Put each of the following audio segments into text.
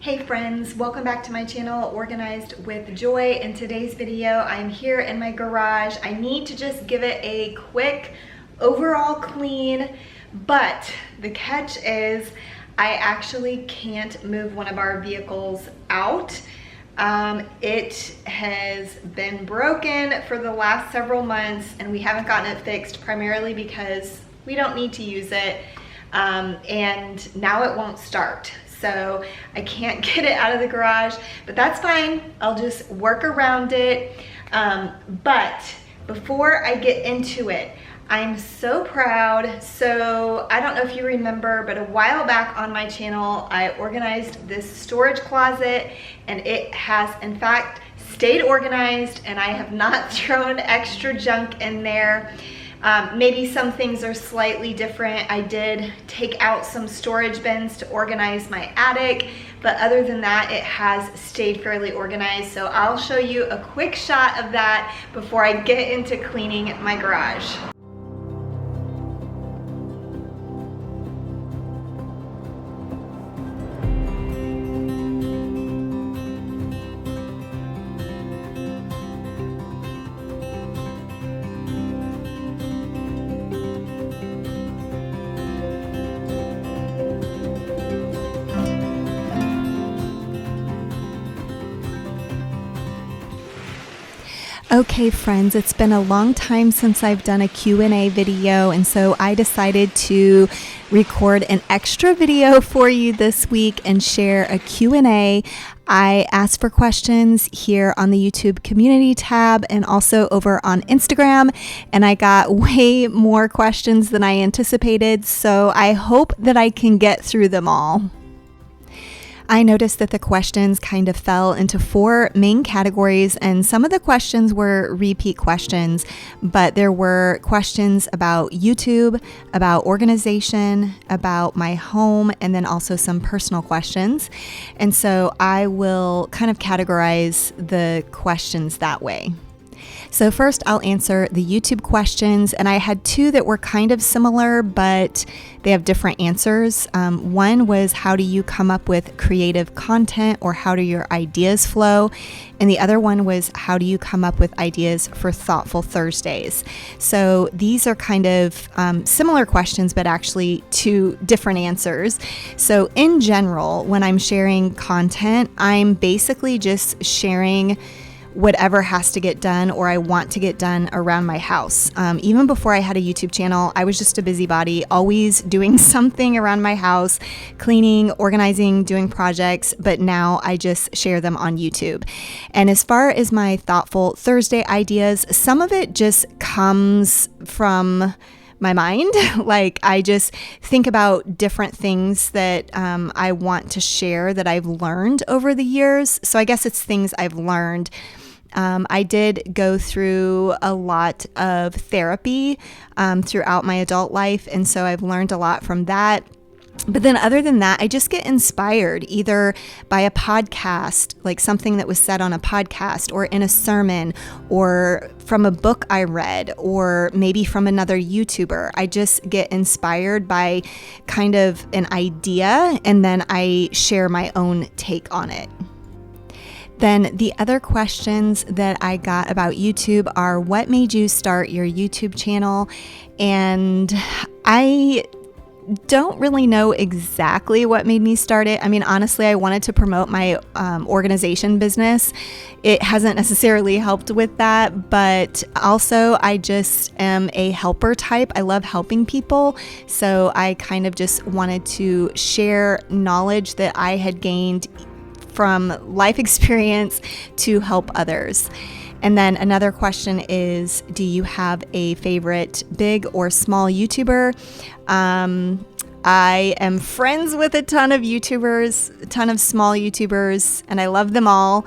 Hey friends, welcome back to my channel, Organized with Joy. In today's video, I'm here in my garage. I need to just give it a quick overall clean, but the catch is I actually can't move one of our vehicles out. It has been broken for the last several months and we haven't gotten it fixed primarily because we don't need to use it, and now it won't start. So I can't get it out of the garage, but that's fine. I'll just work around it. But before I get into it, I'm so proud. So I don't know if you remember, but a while back on my channel, I organized this storage closet and it has in fact stayed organized and I have not thrown extra junk in there. Maybe some things are slightly different. I did take out some storage bins to organize my attic, but other than that, it has stayed fairly organized. So I'll show you a quick shot of that before I get into cleaning my garage. Okay friends, it's been a long time since I've done a Q&A video, and so I decided to record an extra video for you this week and share a Q&A. I asked for questions here on the YouTube community tab and also over on Instagram, and I got way more questions than I anticipated, so I hope that I can get through them all. I noticed that the questions kind of fell into four main categories, and some of the questions were repeat questions, but there were questions about YouTube, about organization, about my home, and then also some personal questions. And so I will kind of categorize the questions that way. So first I'll answer the YouTube questions, and I had two that were kind of similar, but they have different answers. One was, how do you come up with creative content, or how do your ideas flow? And the other one was, how do you come up with ideas for Thoughtful Thursdays? So these are kind of similar questions, but actually two different answers. So in general, when I'm sharing content, I'm basically just sharing whatever has to get done or I want to get done around my house. Even before I had a YouTube channel, I was just a busybody, always doing something around my house, cleaning, organizing, doing projects, but now I just share them on YouTube. And as far as my Thoughtful Thursday ideas, some of it just comes from my mind. Like I just think about different things that I want to share that I've learned over the years. So I guess it's things I've learned. I did go through a lot of therapy throughout my adult life, and so I've learned a lot from that. But then other than that, I just get inspired either by a podcast, like something that was said on a podcast or in a sermon, or from a book I read, or maybe from another YouTuber. I just get inspired by kind of an idea, and then I share my own take on it. Then the other questions that I got about YouTube are, what made you start your YouTube channel? And I don't really know exactly what made me start it. I mean, honestly, I wanted to promote my organization business. It hasn't necessarily helped with that, but also I just am a helper type. I love helping people. So I kind of just wanted to share knowledge that I had gained from life experience to help others. And then another question is, do you have a favorite big or small YouTuber? I am friends with a ton of YouTubers, a ton of small YouTubers, and I love them all.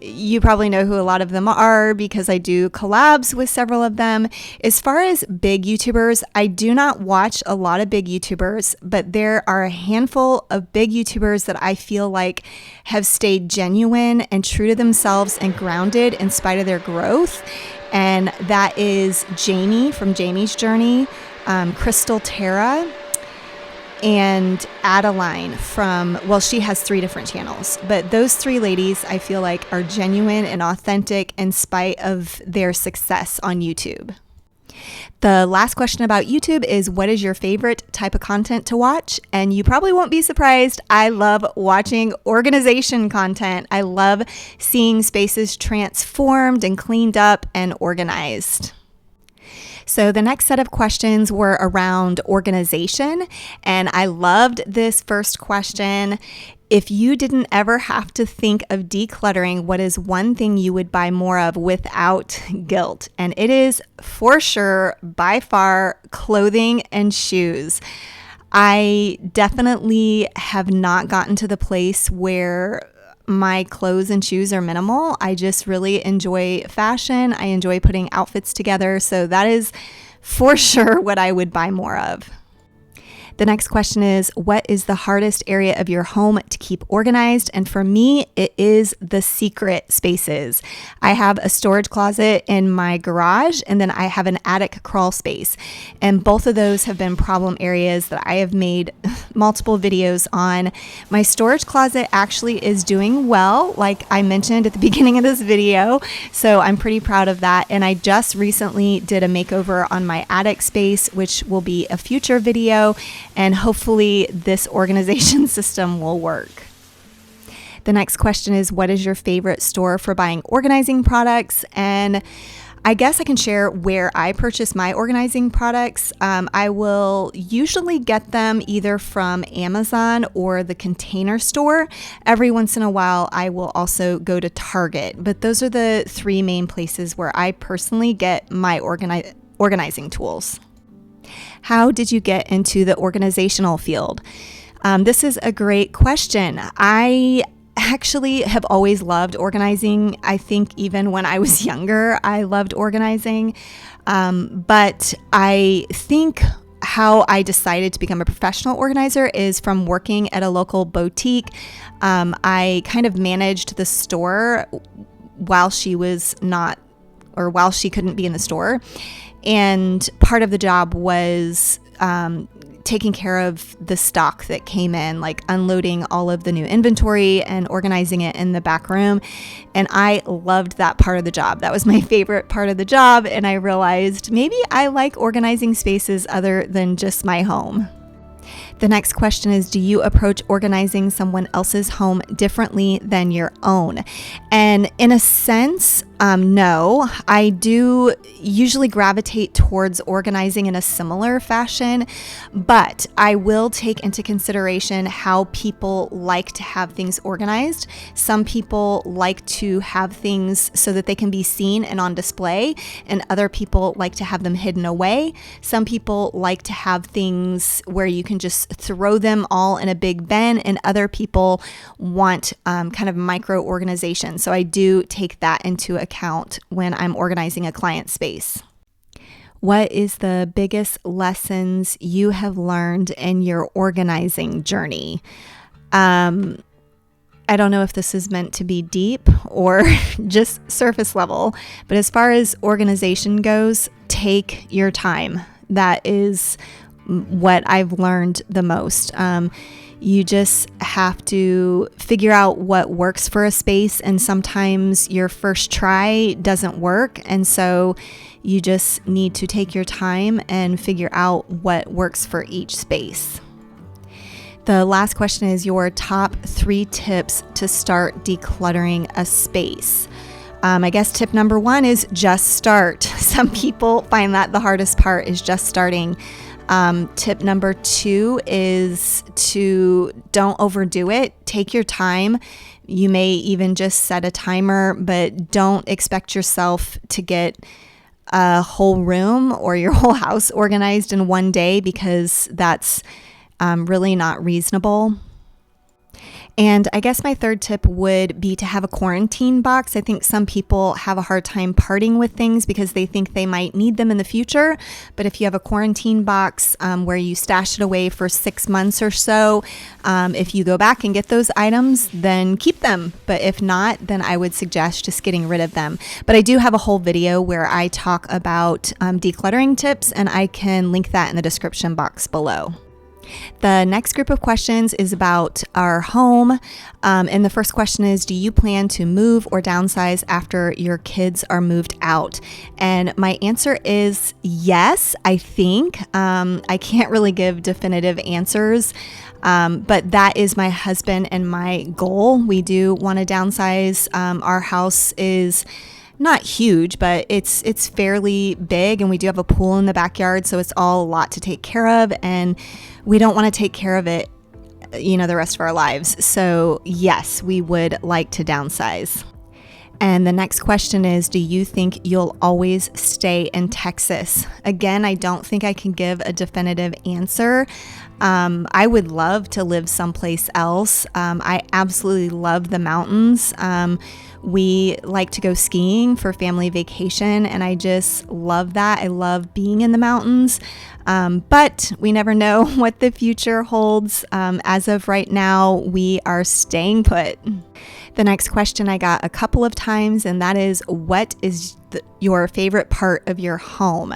You probably know who a lot of them are because I do collabs with several of them. As far as big YouTubers, I do not watch a lot of big YouTubers, but there are a handful of big YouTubers that I feel like have stayed genuine and true to themselves and grounded in spite of their growth. And that is Jamie from Jamie's Journey, Crystal Tara, and Adeline she has 3 different channels, but those 3 ladies I feel like are genuine and authentic in spite of their success on YouTube. The last question about YouTube is, what is your favorite type of content to watch? And you probably won't be surprised. I love watching organization content. I love seeing spaces transformed and cleaned up and organized. So the next set of questions were around organization, and I loved this first question. If you didn't ever have to think of decluttering, what is one thing you would buy more of without guilt? And it is for sure, by far, clothing and shoes. I definitely have not gotten to the place where my clothes and shoes are minimal. I just really enjoy fashion. I enjoy putting outfits together. So that is for sure what I would buy more of. The next question is, what is the hardest area of your home to keep organized? And for me, it is the secret spaces. I have a storage closet in my garage, and then I have an attic crawl space. And both of those have been problem areas that I have made multiple videos on. My storage closet actually is doing well, like I mentioned at the beginning of this video. So I'm pretty proud of that. And I just recently did a makeover on my attic space, which will be a future video. And hopefully this organization system will work. The next question is, what is your favorite store for buying organizing products? And I guess I can share where I purchase my organizing products. I will usually get them either from Amazon or the Container Store. Every once in a while, I will also go to Target. But those are the 3 main places where I personally get my organizing tools. How did you get into the organizational field? This is a great question. I actually have always loved organizing. I think even when I was younger, I loved organizing. But I think how I decided to become a professional organizer is from working at a local boutique. I kind of managed the store while she couldn't be in the store. And part of the job was taking care of the stock that came in, like unloading all of the new inventory and organizing it in the back room. And I loved that part of the job. That was my favorite part of the job. And I realized maybe I like organizing spaces other than just my home. The next question is, do you approach organizing someone else's home differently than your own? And in a sense, no. I do usually gravitate towards organizing in a similar fashion, but I will take into consideration how people like to have things organized. Some people like to have things so that they can be seen and on display, and other people like to have them hidden away. Some people like to have things where you can just throw them all in a big bin, and other people want kind of micro organization. So I do take that into account when I'm organizing a client space. What is the biggest lessons you have learned in your organizing journey? I don't know if this is meant to be deep or just surface level, but as far as organization goes, take your time. That is what I've learned the most. You just have to figure out what works for a space, and sometimes your first try doesn't work, and so you just need to take your time and figure out what works for each space. The last question is your top 3 tips to start decluttering a space. I guess tip number 1 is just start. Some people find that the hardest part is just starting. Tip number 2 is to don't overdo it. Take your time. You may even just set a timer, but don't expect yourself to get a whole room or your whole house organized in one day, because that's really not reasonable. And I guess my third tip would be to have a quarantine box. I think some people have a hard time parting with things because they think they might need them in the future. But if you have a quarantine box where you stash it away for 6 months or so, if you go back and get those items, then keep them. But if not, then I would suggest just getting rid of them. But I do have a whole video where I talk about decluttering tips, and I can link that in the description box below. The next group of questions is about our home. And the first question is, do you plan to move or downsize after your kids are moved out? And my answer is yes, I think. I can't really give definitive answers, but that is my husband and my goal. We do want to downsize. Our house is not huge, but it's fairly big, and we do have a pool in the backyard, so it's all a lot to take care of, and we don't want to take care of it, the rest of our lives. So yes, we would like to downsize. And the next question is, do you think you'll always stay in Texas? Again, I don't think I can give a definitive answer. I would love to live someplace else. I absolutely love the mountains. We like to go skiing for family vacation, and I just love that. I love being in the mountains, but we never know what the future holds. As of right now, we are staying put. The next question I got a couple of times, and that is, what is your favorite part of your home?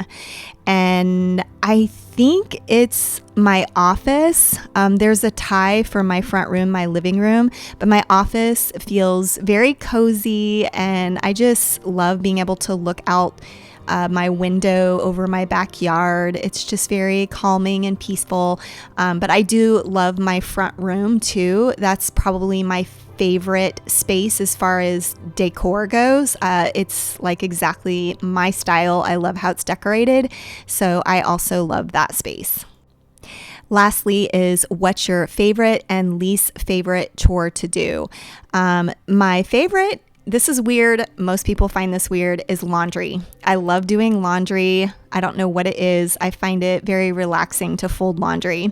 And I think it's my office. There's a tie for my front room, my living room, but my office feels very cozy, and I just love being able to look out my window over my backyard. It's just very calming and peaceful. But I do love my front room too. That's probably my favorite space as far as decor goes. It's like exactly my style. I love how it's decorated. So I also love that space. Lastly is, what's your favorite and least favorite chore to do? My favorite, this is weird, most people find this weird, is laundry. I love doing laundry. I don't know what it is. I find it very relaxing to fold laundry.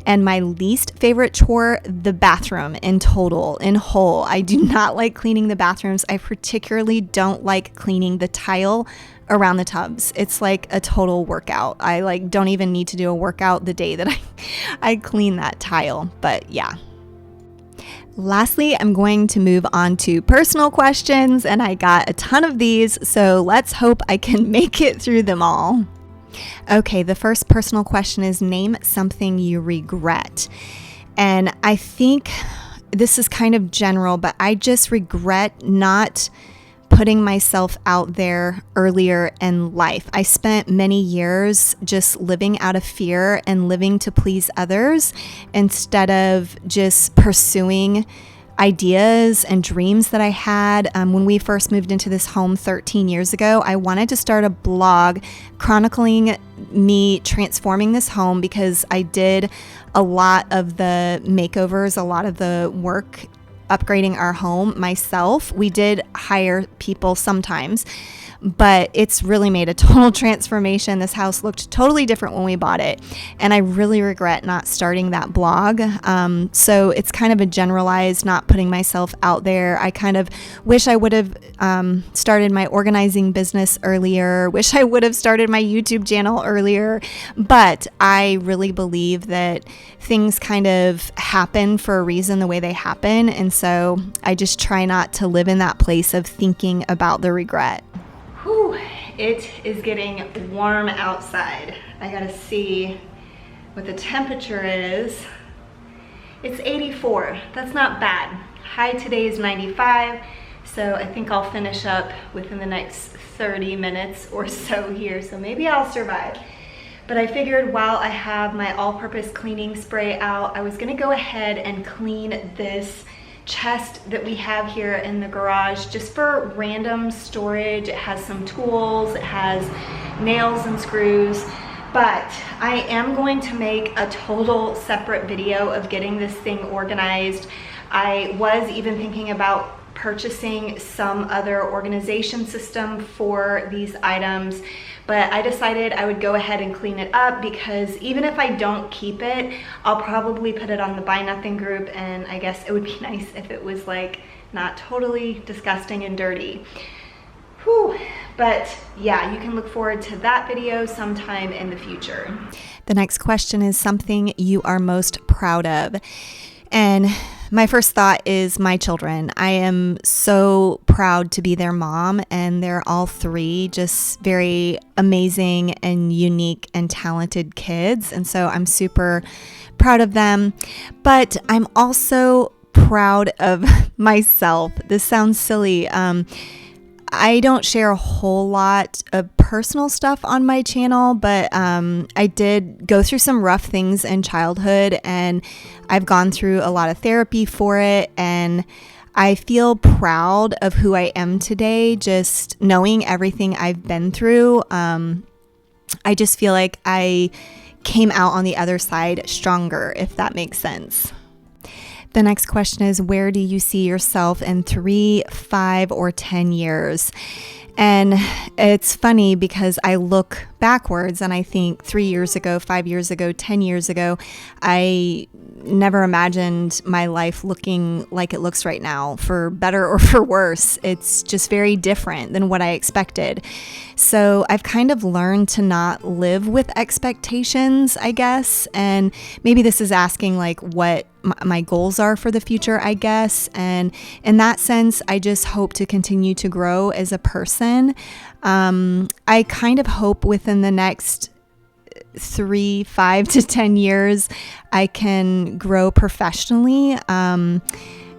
And my least favorite chore, the bathroom in whole. I do not like cleaning the bathrooms. I particularly don't like cleaning the tile around the tubs. It's like a total workout. I don't even need to do a workout the day that I clean that tile. But yeah. Lastly, I'm going to move on to personal questions, and I got a ton of these, so let's hope I can make it through them all. Okay, the first personal question is, name something you regret. And I think this is kind of general, but I just regret not putting myself out there earlier in life. I spent many years just living out of fear and living to please others instead of just pursuing ideas and dreams that I had. When we first moved into this home 13 years ago, I wanted to start a blog chronicling me transforming this home because I did a lot of the makeovers, a lot of the work upgrading our home myself. We did hire people sometimes, but it's really made a total transformation. This house looked totally different when we bought it, and I really regret not starting that blog. So it's kind of a generalized, not putting myself out there. I kind of wish I would have started my organizing business earlier, wish I would have started my YouTube channel earlier, but I really believe that things kind of happen for a reason the way they happen, and so I just try not to live in that place of thinking about the regret. Whew, it is getting warm outside. I gotta see what the temperature is. It's 84, that's not bad. High today is 95, so I think I'll finish up within the next 30 minutes or so here, so maybe I'll survive. But I figured while I have my all-purpose cleaning spray out, I was gonna go ahead and clean this chest that we have here in the garage just for random storage. It has some tools, it has nails and screws, but I am going to make a total separate video of getting this thing organized. I was even thinking about purchasing some other organization system for these items, but I decided I would go ahead and clean it up because even if I don't keep it, I'll probably put it on the Buy Nothing group, and I guess it would be nice if it was like not totally disgusting and dirty. Whew. But yeah, you can look forward to that video sometime in the future. The next question is something you are most proud of. And my first thought is my children. I am so proud to be their mom, and they're all three just very amazing and unique and talented kids. And so I'm super proud of them, but I'm also proud of myself. This sounds silly. I don't share a whole lot of personal stuff on my channel, but I did go through some rough things in childhood, and I've gone through a lot of therapy for it, and I feel proud of who I am today, just knowing everything I've been through. I just feel like I came out on the other side stronger, if that makes sense. The next question is, where do you see yourself in 3, 5, or 10 years? And it's funny because I look backwards and I think 3 years ago, 5 years ago, 10 years ago, I never imagined my life looking like it looks right now, for better or for worse. It's just very different than what I expected. So I've kind of learned to not live with expectations, I guess. And maybe this is asking like what my goals are for the future, I guess. And in that sense, I just hope to continue to grow as a person. I kind of hope within the next 3, 5 to 10 years, I can grow professionally.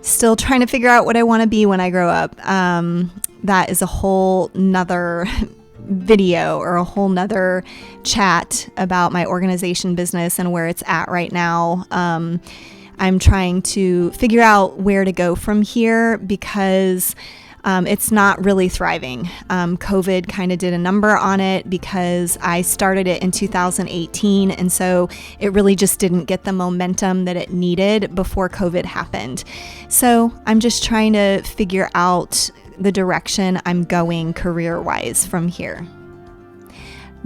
Still trying to figure out what I want to be when I grow up. That is a whole nother video or a whole nother chat about my organization business and where it's at right now. I'm trying to figure out where to go from here because it's not really thriving. COVID kind of did a number on it because I started it in 2018. And so it really just didn't get the momentum that it needed before COVID happened. So I'm just trying to figure out the direction I'm going career-wise from here.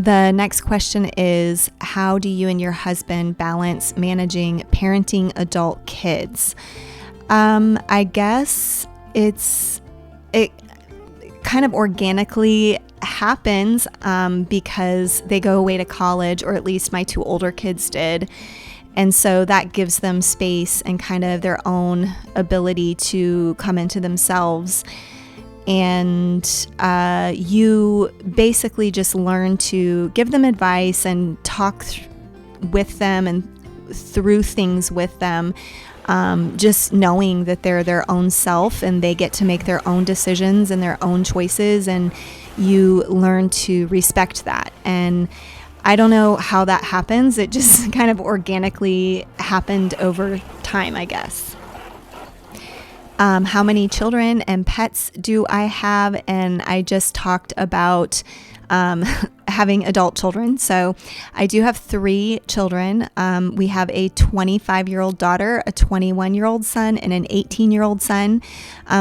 The next question is, how do you and your husband balance managing parenting adult kids? I guess it kind of organically happens because they go away to college, or at least my 2 older kids did. And so that gives them space and kind of their own ability to come into themselves. And you basically just learn to give them advice and talk with them and through things with them, just knowing that they're their own self and they get to make their own decisions and their own choices, and you learn to respect that. And I don't know how that happens. It just kind of organically happened over time, I guess. How many children and pets do I have? And I just talked about having adult children. So I do have 3 children. We have a 25-year-old daughter, a 21-year-old son, and an 18-year-old son.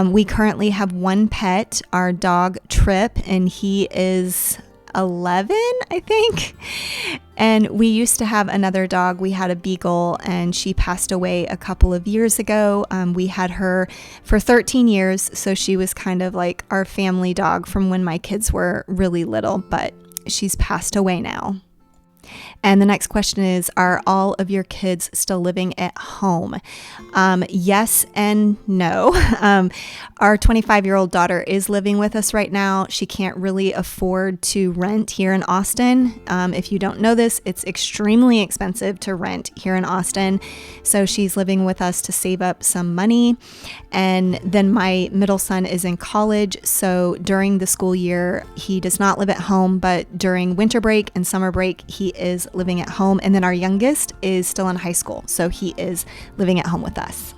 We currently have 1 pet, our dog Trip, and he is 11, I think. And we used to have another dog. We had a beagle, and she passed away a couple of years ago. We had her for 13 years, so she was kind of like our family dog from when my kids were really little, but she's passed away now. And the next question is, are all of your kids still living at home? Yes and no. Our 25-year-old daughter is living with us right now. She can't really afford to rent here in Austin. If you don't know this, it's extremely expensive to rent here in Austin. So she's living with us to save up some money. And then my middle son is in college. So during the school year, he does not live at home, but during winter break and summer break, he is living at home. And then our youngest is still in high school, so he is living at home with us.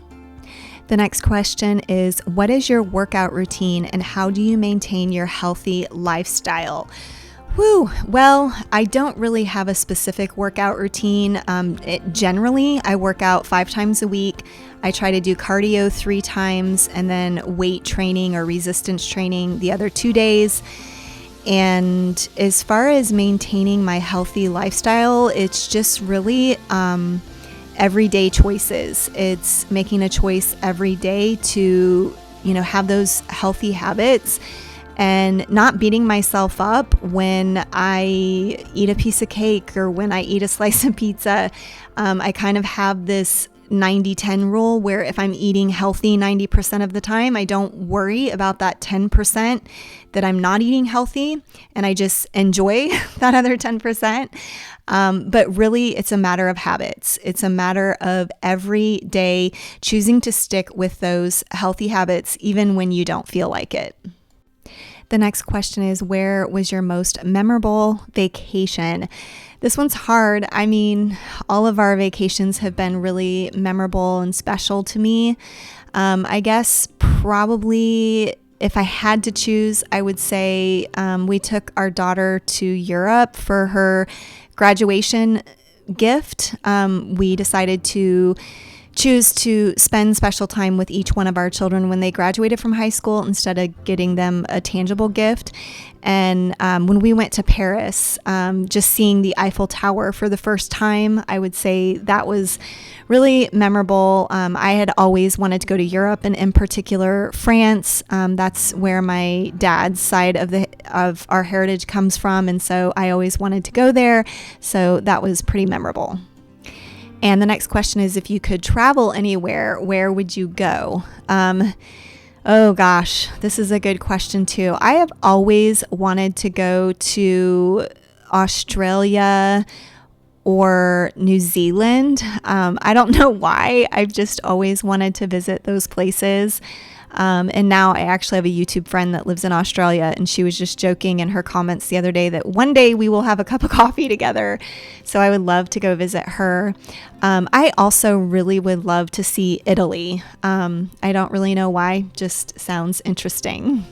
The next question is, what is your workout routine and how do you maintain your healthy lifestyle? Well, I don't really have a specific workout routine. Generally, I work out 5 times a week. I try to do cardio 3 times and then weight training or resistance training the other 2 days. And as far as maintaining my healthy lifestyle, it's just really everyday choices. It's making a choice every day to, have those healthy habits and not beating myself up when I eat a piece of cake or when I eat a slice of pizza. I kind of have this 90-10 rule, where if I'm eating healthy 90% of the time, I don't worry about that 10% that I'm not eating healthy, and I just enjoy that other 10%. But really, it's a matter of habits. It's a matter of every day choosing to stick with those healthy habits, even when you don't feel like it. The next question is, where was your most memorable vacation? This one's hard. I mean, all of our vacations have been really memorable and special to me. I guess probably if I had to choose, I would say we took our daughter to Europe for her graduation gift. We decided to choose to spend special time with each one of our children when they graduated from high school instead of getting them a tangible gift. And when we went to Paris, just seeing the Eiffel Tower for the first time, I would say that was really memorable. I had always wanted to go to Europe, and in particular France. That's where my dad's side of our heritage comes from, and so I always wanted to go there. So that was pretty memorable. And the next question is, if you could travel anywhere, where would you go? Oh gosh, this is a good question too. I have always wanted to go to Australia or New Zealand. I don't know why. I've just always wanted to visit those places. And now I actually have a YouTube friend that lives in Australia, and she was just joking in her comments the other day that one day we will have a cup of coffee together. So I would love to go visit her. I also really would love to see Italy. I don't really know why, just sounds interesting.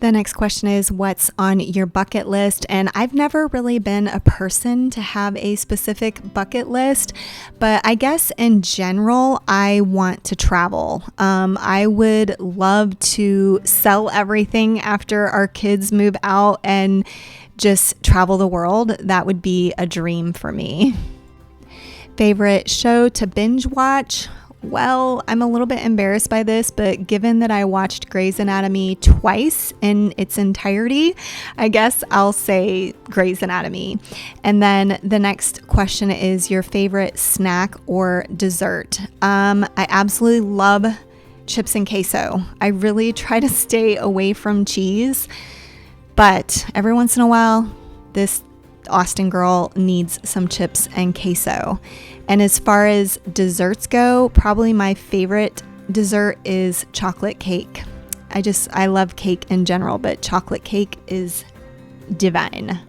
The next question is, what's on your bucket list? And I've never really been a person to have a specific bucket list, but I guess in general, I want to travel. I would love to sell everything after our kids move out and just travel the world. That would be a dream for me. Favorite show to binge watch? Well, I'm a little bit embarrassed by this, but given that I watched Grey's Anatomy twice in its entirety, I guess I'll say Grey's Anatomy. And then the next question is your favorite snack or dessert. I absolutely love chips and queso. I really try to stay away from cheese, but every once in a while, this Austin girl needs some chips and queso. And as far as desserts go, probably my favorite dessert is chocolate cake. I love cake in general, but chocolate cake is divine.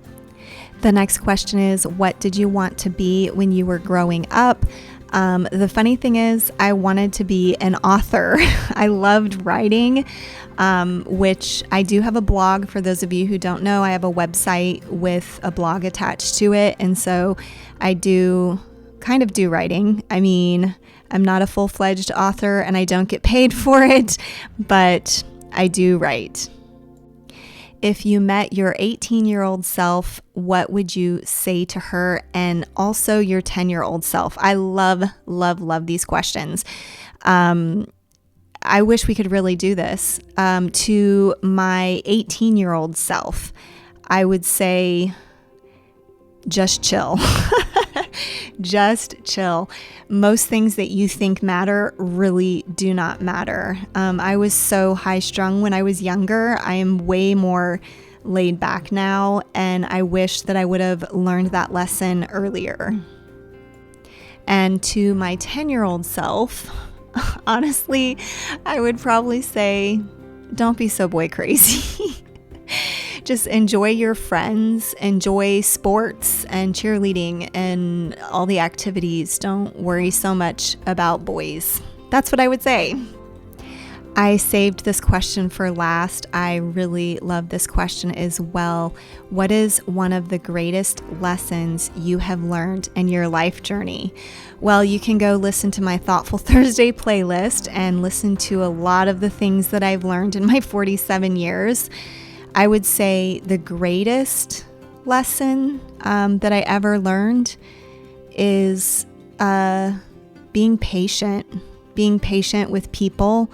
The next question is, what did you want to be when you were growing up? The funny thing is, I wanted to be an author. I loved writing, which I do have a blog. For those of you who don't know, I have a website with a blog attached to it. And so I do kind of do writing. I mean, I'm not a full-fledged author and I don't get paid for it, but I do write. If you met your 18-year-old self, what would you say to her? And also your 10-year-old self. I love, love, love these questions. I wish we could really do this. To my 18-year-old self, I would say, just chill. Just chill. Most things that you think matter really do not matter. I was so high strung when I was younger. I am way more laid back now, and I wish that I would have learned that lesson earlier. And to my 10-year-old self, honestly, I would probably say, don't be so boy crazy. Just enjoy your friends, enjoy sports and cheerleading and all the activities. Don't worry so much about boys. That's what I would say. I saved this question for last. I really love this question as well. What is one of the greatest lessons you have learned in your life journey? Well, you can go listen to my Thoughtful Thursday playlist and listen to a lot of the things that I've learned in my 47 years. I would say the greatest lesson that I ever learned is being patient with people,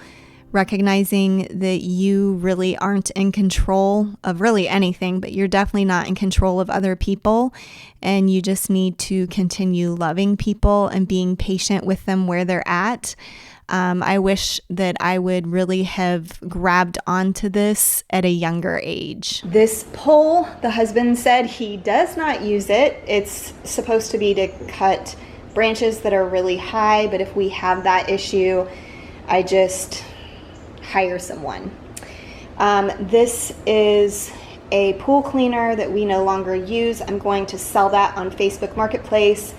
recognizing that you really aren't in control of really anything, but you're definitely not in control of other people. And you just need to continue loving people and being patient with them where they're at. I wish that I would really have grabbed onto this at a younger age. This pole, the husband said he does not use it. It's supposed to be to cut branches that are really high, but if we have that issue, I just hire someone. This is a pool cleaner that we no longer use. I'm going to sell that on Facebook Marketplace.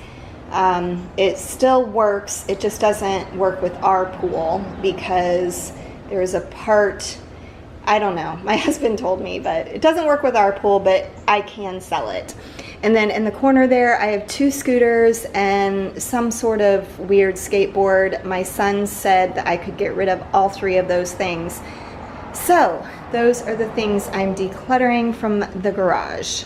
It still works. It just doesn't work with our pool because there's a part, I don't know, my husband told me, but it doesn't work with our pool, but I can sell it. And then in the corner there, I have 2 scooters and some sort of weird skateboard. My son said that I could get rid of all 3 of those things. So those are the things I'm decluttering from the garage.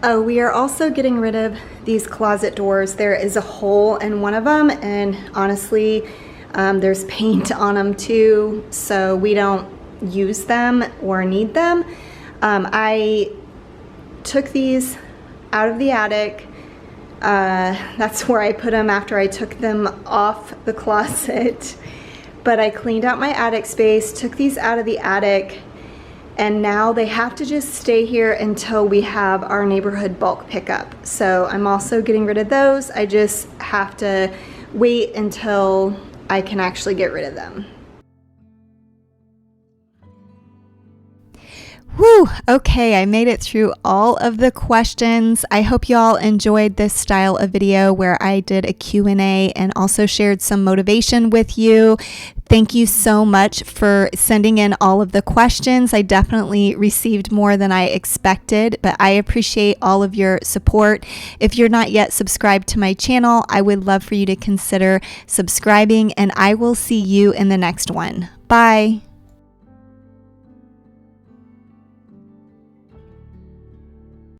Oh, we are also getting rid of these closet doors. There is a hole in one of them, and honestly, there's paint on them too, so we don't use them or need them. I took these out of the attic. That's where I put them after I took them off the closet. But I cleaned out my attic space, took these out of the attic, and now they have to just stay here until we have our neighborhood bulk pickup. So I'm also getting rid of those. I just have to wait until I can actually get rid of them. Whew, okay, I made it through all of the questions. I hope y'all enjoyed this style of video where I did a Q&A and also shared some motivation with you. Thank you so much for sending in all of the questions. I definitely received more than I expected, but I appreciate all of your support. If you're not yet subscribed to my channel, I would love for you to consider subscribing, and I will see you in the next one. Bye.